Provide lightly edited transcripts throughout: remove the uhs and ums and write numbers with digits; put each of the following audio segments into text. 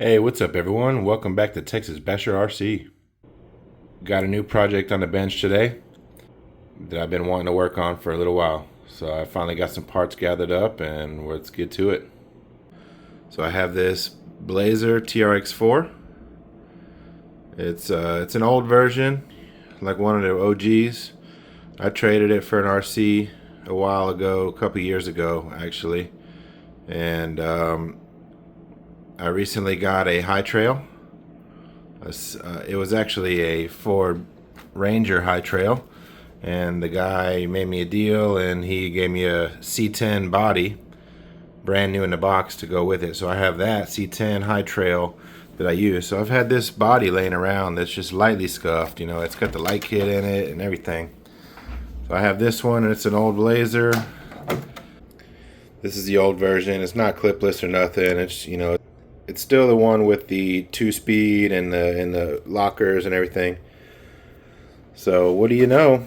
Hey, what's up everyone? Welcome back to TexasBasherRC. Got a new project on the bench today that I've been wanting to work on for a little while. So I finally got some parts gathered up and let's get to it. So I have this Blazer TRX4. It's an old version, like one of the OGs. I traded it for an RC a while ago, a couple years ago actually. And I recently got a high trail. It was actually a Ford Ranger high trail, and the guy made me a deal and he gave me a C10 body, brand new in the box, to go with it. So I have that C10 high trail that I use. So I've had this body laying around that's just lightly scuffed. You know, it's got the light kit in it and everything. So I have this one, and it's an old Blazer. This is the old version. It's not clipless or nothing. It's, you know, it's still the one with the 2-speed and the lockers and everything. So what do you know?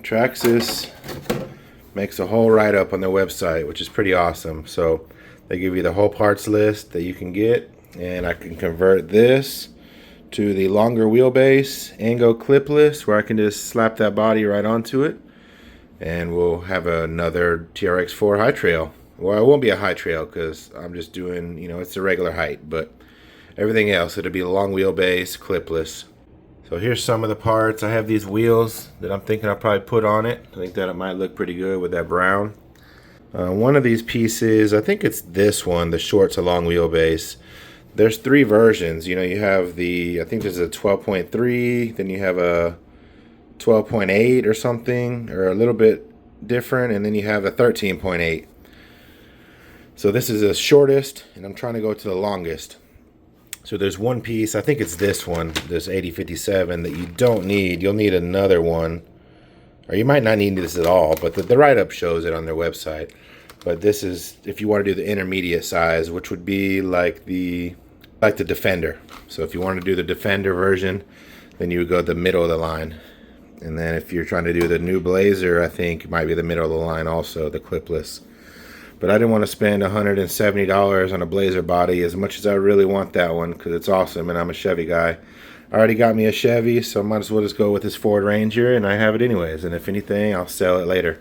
Traxxas makes a whole write-up on their website, which is pretty awesome. So they give you the whole parts list that you can get, and I can convert this to the longer wheelbase and go clipless, where I can just slap that body right onto it, and we'll have another TRX4 high trail. Well, it won't be a high trail because I'm just doing, you know, it's a regular height, but everything else, it'll be a long wheelbase, clipless. So here's some of the parts. I have these wheels that I'm thinking I'll probably put on it. I think that it might look pretty good with that brown. One of these pieces, I think it's this one, the short to long wheelbase. There's 3 versions. You know, you have the, I think there's a 12.3, then you have a 12.8 or something, or a little bit different, and then you have a 13.8. So this is the shortest, and I'm trying to go to the longest. So there's one piece, I think it's this one, this 8057, that you don't need. You'll need another one, or you might not need this at all, but the write-up shows it on their website. But this is if you want to do the intermediate size, which would be like the Defender. So if you want to do the Defender version, then you would go the middle of the line. And then if you're trying to do the new Blazer, I think it might be the middle of the line also, the clipless. But I didn't want to spend $170 on a Blazer body, as much as I really want that one, because it's awesome and I'm a Chevy guy. I already got me a Chevy, so I might as well just go with this Ford Ranger, and I have it anyways. And if anything, I'll sell it later.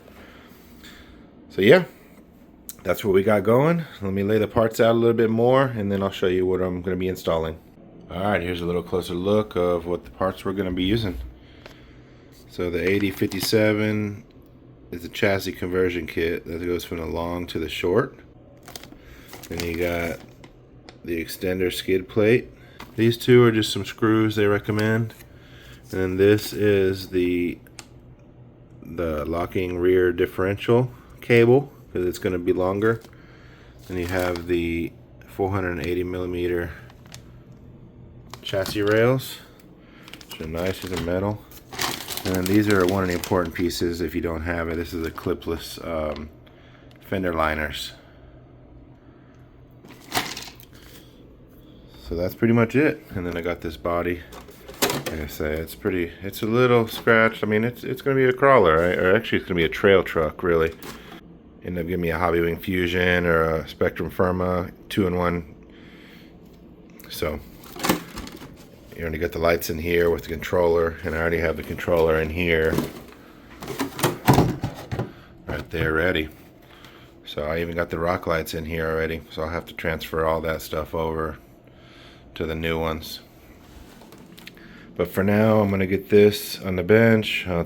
So yeah, that's what we got going. Let me lay the parts out a little bit more, and then I'll show you what I'm going to be installing. Alright, here's a little closer look of what the parts we're going to be using. So the 8057 is a chassis conversion kit that goes from the long to the short. Then you got the extender skid plate. These 2 are just some screws they recommend. And then this is the locking rear differential cable, because it's going to be longer. Then you have the 480 millimeter chassis rails, which are nice, these are metal. And then these are one of the important pieces if you don't have it. This is a clipless fender liners. So that's pretty much it. And then I got this body. Like I say, it's a little scratched. I mean, it's going to be a crawler, right? Or actually it's going to be a trail truck, really. End up giving me a Hobbywing Fusion or a Spectrum Firma 2-in-1. So you already got the lights in here with the controller, and I already have the controller in here right there ready. So I even got the rock lights in here already, so I'll have to transfer all that stuff over to the new ones. But for now, I'm gonna get this on the bench. I'll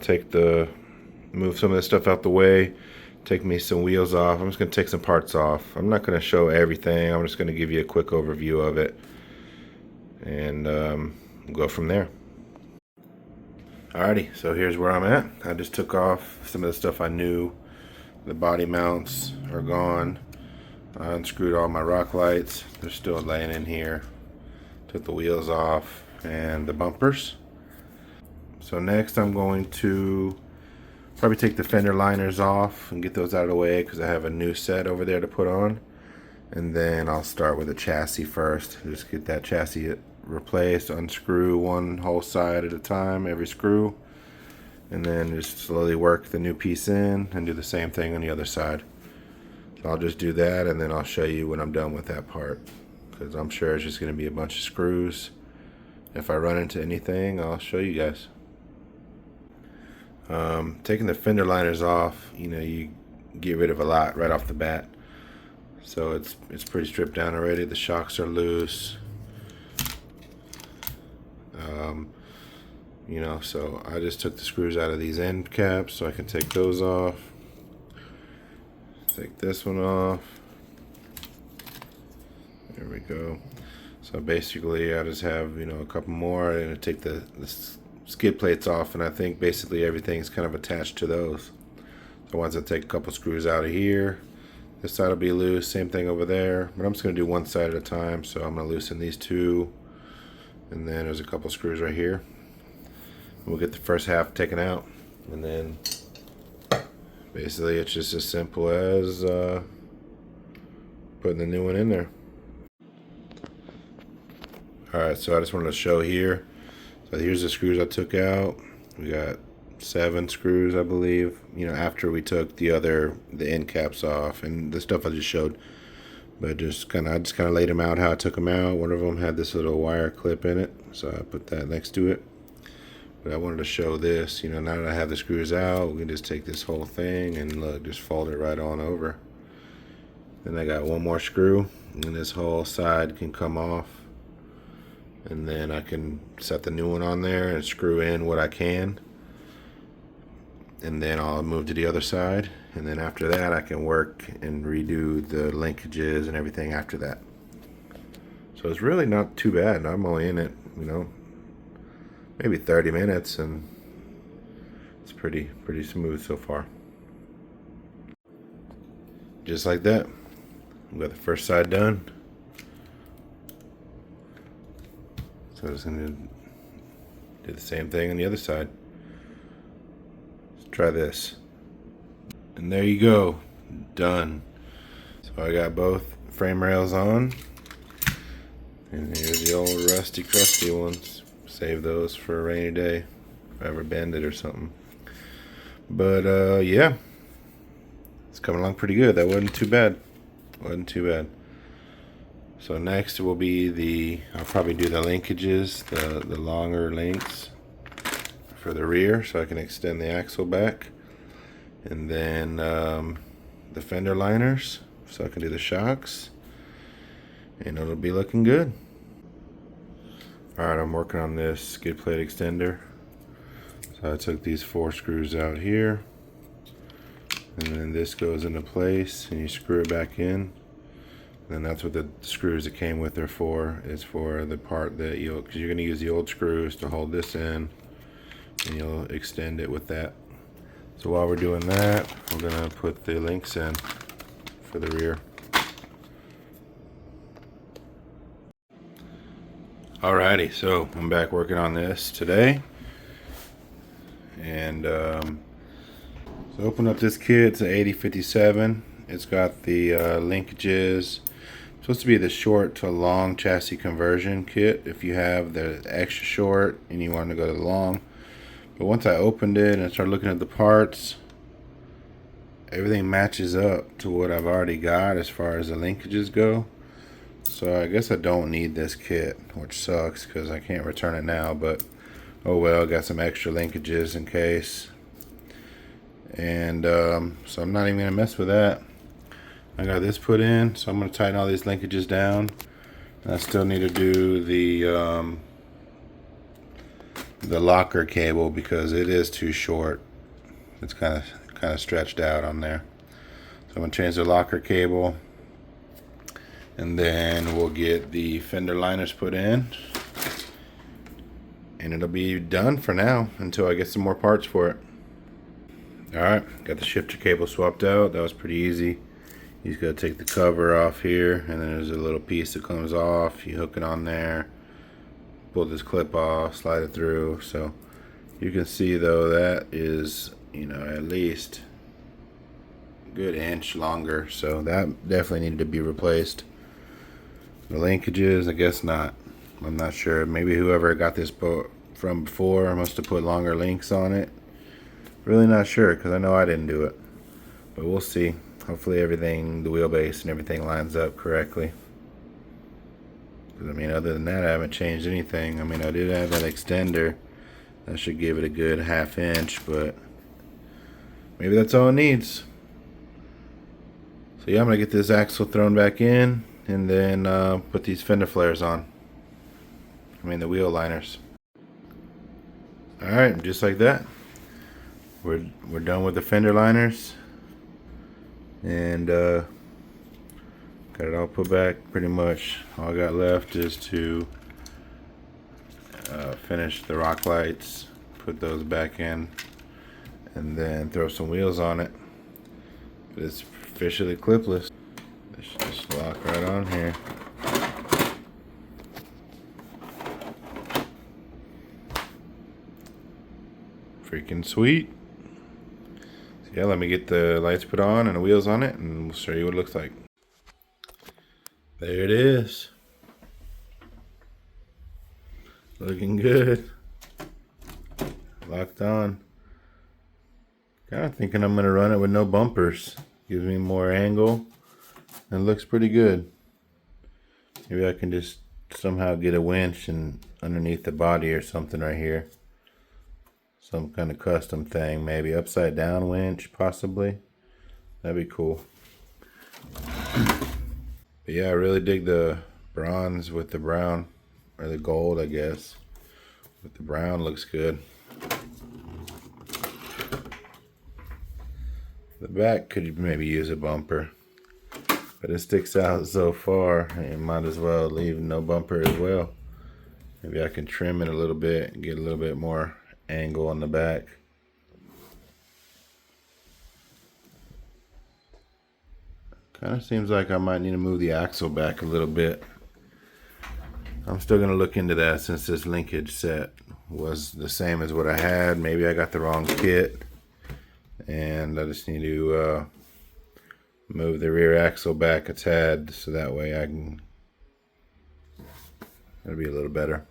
move some of this stuff out the way, take me some wheels off. I'm just gonna take some parts off. I'm not gonna show everything. I'm just gonna give you a quick overview of it, and we'll go from there. Alrighty, so here's where I'm at. I just took off some of the stuff I knew. The body mounts are gone. I unscrewed all my rock lights. They're still laying in here. Took the wheels off and the bumpers. So next I'm going to probably take the fender liners off and get those out of the way, because I have a new set over there to put on. And then I'll start with the chassis first. Just get that chassis replaced, unscrew one whole side at a time, every screw, and then just slowly work the new piece in and do the same thing on the other side. So I'll just do that, and then I'll show you when I'm done with that part. because I'm sure it's just going to be a bunch of screws. If I run into anything, I'll show you guys. Taking the fender liners off, you get rid of a lot right off the bat. So it's pretty stripped down already. The shocks are loose. So I just took the screws out of these end caps so I can take those off. Take this one off. There we go. So basically I just have, a couple more, and take the skid plates off, and I think basically everything's kind of attached to those. So once I take a couple screws out of here, this side will be loose, same thing over there, but I'm just going to do one side at a time. So I'm going to loosen these two, and then there's a couple screws right here. We'll get the first half taken out, and then basically it's just as simple as putting the new one in there. Alright, so I just wanted to show here. So here's the screws I took out. We got 7 screws, I believe, after we took the end caps off, and the stuff I just showed. But I just kind of laid them out how I took them out. One of them had this little wire clip in it, so I put that next to it. But I wanted to show this, now that I have the screws out, we can just take this whole thing and look, just fold it right on over. Then I got one more screw, and this whole side can come off. And then I can set the new one on there and screw in what I can. And then I'll move to the other side. And then after that, I can work and redo the linkages and everything after that. So it's really not too bad. I'm only in it, maybe 30 minutes, and it's pretty smooth so far. Just like that, we got the first side done. So I'm just going to do the same thing on the other side. Let's try this. And there you go, done. So I got both frame rails on, and here's the old rusty crusty ones. Save those for a rainy day if I ever bend it or something. But yeah, it's coming along pretty good. That wasn't too bad. So next will be I'll probably do the linkages, the longer links for the rear, so I can extend the axle back. And then the fender liners, so I can do the shocks. And it'll be looking good. Alright, I'm working on this skid plate extender. So I took these 4 screws out here. And then this goes into place, and you screw it back in. And that's what the screws that came with are for. Is for the part that because you're going to use the old screws to hold this in, and you'll extend it with that. So while we're doing that, I'm going to put the links in for the rear. Alrighty, so I'm back working on this today. And so open up this kit. It's an 8057. It's got the linkages. It's supposed to be the short to long chassis conversion kit if you have the extra short and you want to go to the long. But once I opened it and started looking at the parts, everything matches up to what I've already got as far as the linkages go. So I guess I don't need this kit, which sucks because I can't return it now, but oh well, got some extra linkages in case. And so I'm not even gonna mess with that. I got this put in, so I'm gonna tighten all these linkages down. And I still need to do the locker cable because it is too short. It's kind of stretched out on there. So I'm gonna change the locker cable, and then we'll get the fender liners put in, and it'll be done for now until I get some more parts for it. Alright, got the shifter cable swapped out. That was pretty easy. You just gotta take the cover off here, and then there's a little piece that comes off. You hook it on there, pull this clip off, slide it through. So you can see though that is, at least a good inch longer. So that definitely needed to be replaced. The linkages, I guess not. I'm not sure. Maybe whoever got this boat from before must have put longer links on it. Really not sure because I know I didn't do it. But we'll see. Hopefully everything, the wheelbase and everything lines up correctly. I mean, other than that, I haven't changed anything. I mean, I did have that extender. That should give it a good 1/2 inch, but maybe that's all it needs. So yeah, I'm gonna get this axle thrown back in and then put these fender flares on. I mean, the wheel liners. Alright, just like that. We're done with the fender liners. And got it all put back pretty much. All I got left is to finish the rock lights, put those back in, and then throw some wheels on it. But it's officially clipless. This should just lock right on here. Freaking sweet. So yeah, let me get the lights put on and the wheels on it, and we'll show you what it looks like. There it is. Looking good. Locked on. Kind of thinking I'm going to run it with no bumpers. Gives me more angle and looks pretty good. Maybe I can just somehow get a winch and underneath the body or something right here. Some kind of custom thing, maybe upside down winch possibly. That'd be cool. But yeah, I really dig the bronze with the brown, or the gold I guess. With the brown looks good. The back could maybe use a bumper, but it sticks out so far, and might as well leave no bumper as well. Maybe I can trim it a little bit and get a little bit more angle on the back. Kind of seems like I might need to move the axle back a little bit. I'm still going to look into that since this linkage set was the same as what I had. Maybe I got the wrong kit, and I just need to move the rear axle back a tad so that way I can, it'll be a little better.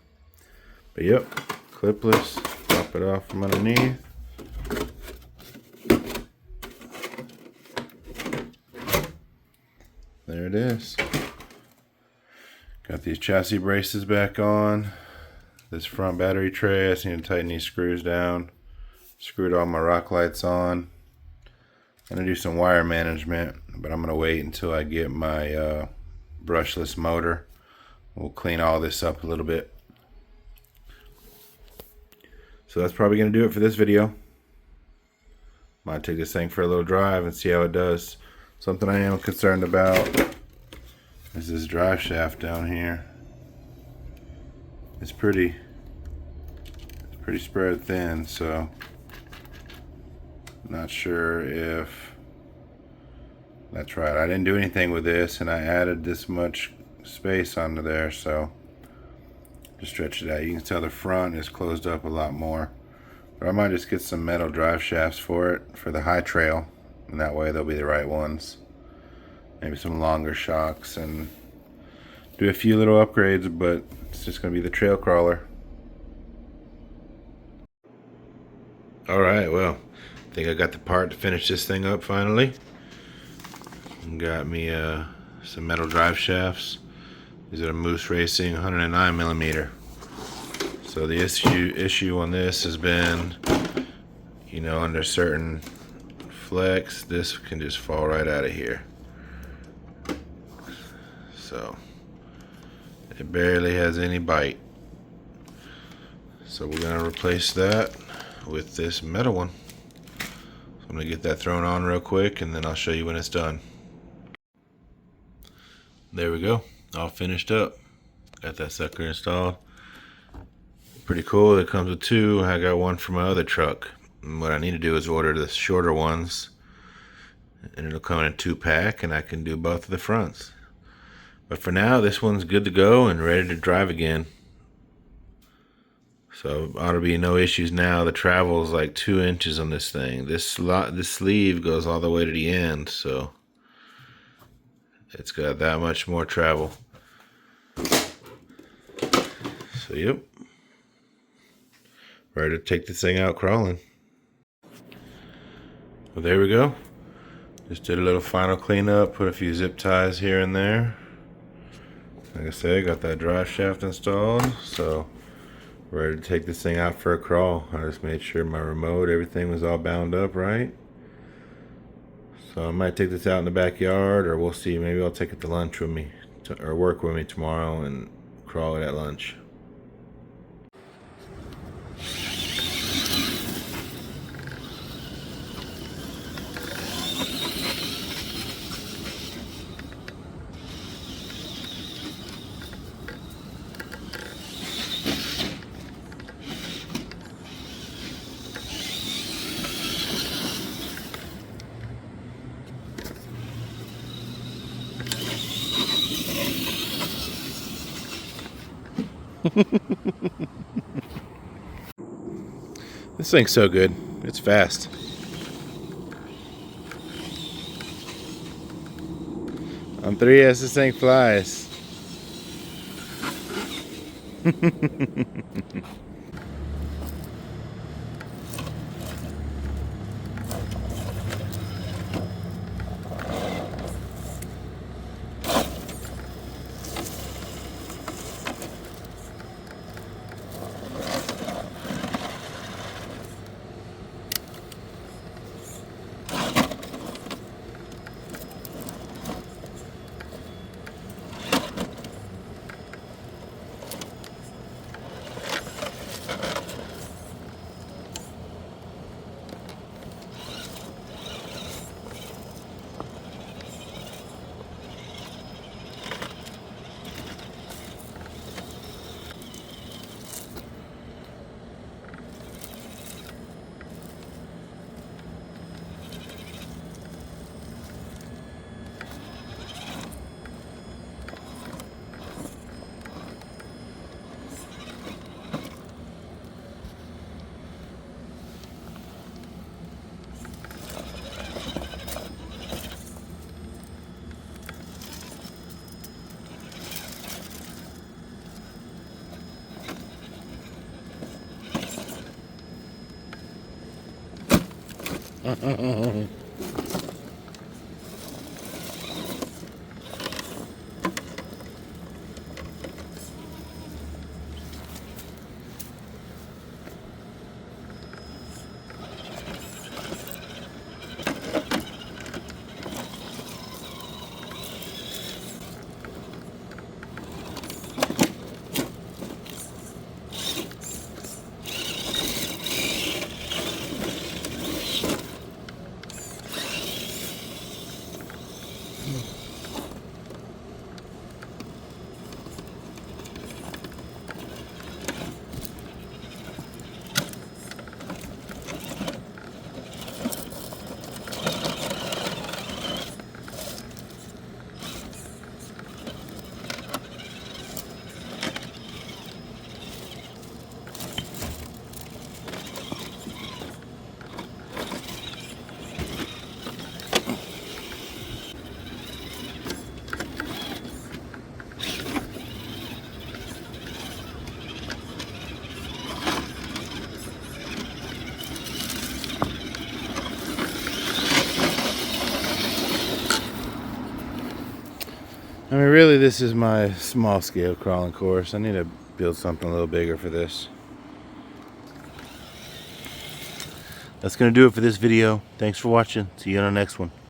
But yep, clipless. Pop it off from underneath. There it is. Got these chassis braces back on. This front battery tray, I just need to tighten these screws down. Screwed all my rock lights on. I'm gonna do some wire management, but I'm gonna wait until I get my brushless motor. We'll clean all this up a little bit. So that's probably going to do it for this video. Might take this thing for a little drive and see how it does. Something I am concerned about is this drive shaft down here. It's pretty spread thin, so not sure if that's right. I didn't do anything with this, and I added this much space onto there, so just stretch it out. You can tell the front is closed up a lot more. But I might just get some metal drive shafts for it, for the high trail, and that way they'll be the right ones. Maybe some longer shocks and do a few little upgrades, but it's just going to be the trail crawler. Alright, well, I think I got the part to finish this thing up finally. Got me some metal drive shafts. These are Moose Racing 109mm. So the issue on this has been, you know, under certain flex, this can just fall right out of here. So it barely has any bite. So we're gonna replace that with this metal one. So I'm gonna get that thrown on real quick, and then I'll show you when it's done. There we go. All finished up. Got that sucker installed. Pretty cool. It comes with two. I got one for my other truck. And what I need to do is order the shorter ones, and it'll come in a 2-pack, and I can do both of the fronts. But for now, this one's good to go and ready to drive again. So ought to be no issues now. The travel is like 2 inches on this thing. This sleeve goes all the way to the end, so it's got that much more travel. So yep, ready to take this thing out crawling. Well, there we go. Just did a little final cleanup, put a few zip ties here and there, Like I said, got that drive shaft installed, so ready to take this thing out for a crawl. I just made sure my remote, everything was all bound up right. So I might take this out in the backyard, or we'll see. Maybe I'll take it to lunch with me, or work with me tomorrow and crawl it at lunch. This thing's so good. It's fast. On 3S, this thing flies. I mean, really, this is my small scale crawling course. I need to build something a little bigger for this. That's going to do it for this video. Thanks for watching. See you on the next one.